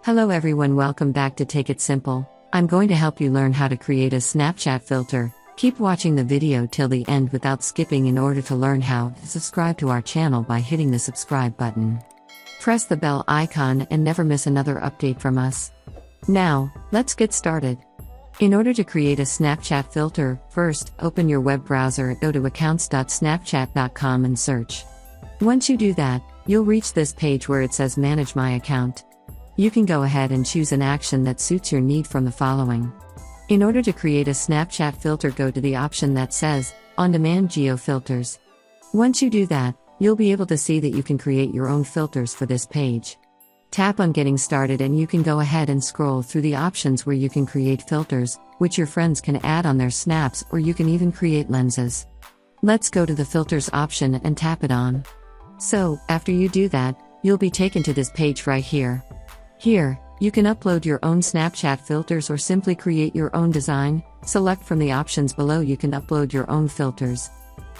Hello everyone, welcome back to Take It Simple. I'm going to help you learn how to create a Snapchat filter. Keep watching the video till the end without skipping in order to learn how. Subscribe to our channel by hitting the subscribe button. Press the bell icon and never miss another update from us. Now, let's get started. In order to create a Snapchat filter, first, open your web browser, go to accounts.snapchat.com and search. Once you do that, you'll reach this page where it says Manage My Account. You can go ahead and choose an action that suits your need from the following. In order to create a Snapchat filter, go to the option that says On-Demand Geofilters. Once you do that, you'll be able to see that you can create your own filters for this page. Tap on Getting Started and you can go ahead and scroll through the options where you can create filters, which your friends can add on their snaps, or you can even create lenses. Let's go to the Filters option and tap it on. So, after you do that, you'll be taken to this page right here. Here, you can upload your own Snapchat filters or simply create your own design. Select from the options below, you can upload your own filters.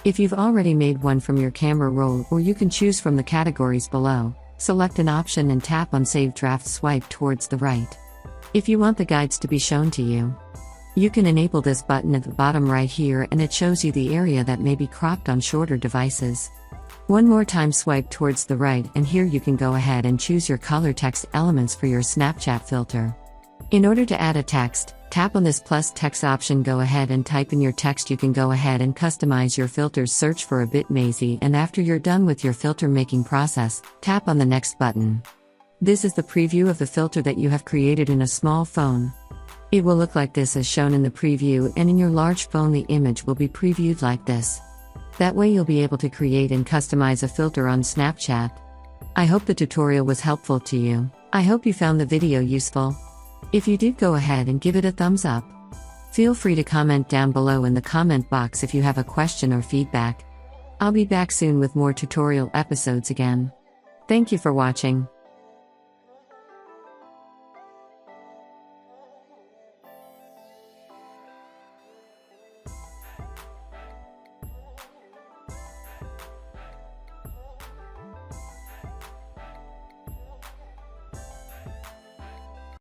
If you've already made one from your camera roll, or you can choose from the categories below. Select an option and tap on Save Draft, swipe towards the right. If you want the guides to be shown to you, you can enable this button at the bottom right here and it shows you the area that may be cropped on shorter devices. One more time, swipe towards the right and here you can go ahead and choose your color text elements for your Snapchat filter. In order to add a text, tap on this plus text option, go ahead and type in your text. You can go ahead and customize your filters, search for a bit mazy, and after you're done with your filter making process, tap on the next button. This is the preview of the filter that you have created in a small phone. It will look like this as shown in the preview, and in your large phone the image will be previewed like this. That way you'll be able to create and customize a filter on Snapchat. I hope the tutorial was helpful to you. I hope you found the video useful. If you did, go ahead and give it a thumbs up. Feel free to comment down below in the comment box if you have a question or feedback. I'll be back soon with more tutorial episodes again. Thank you for watching.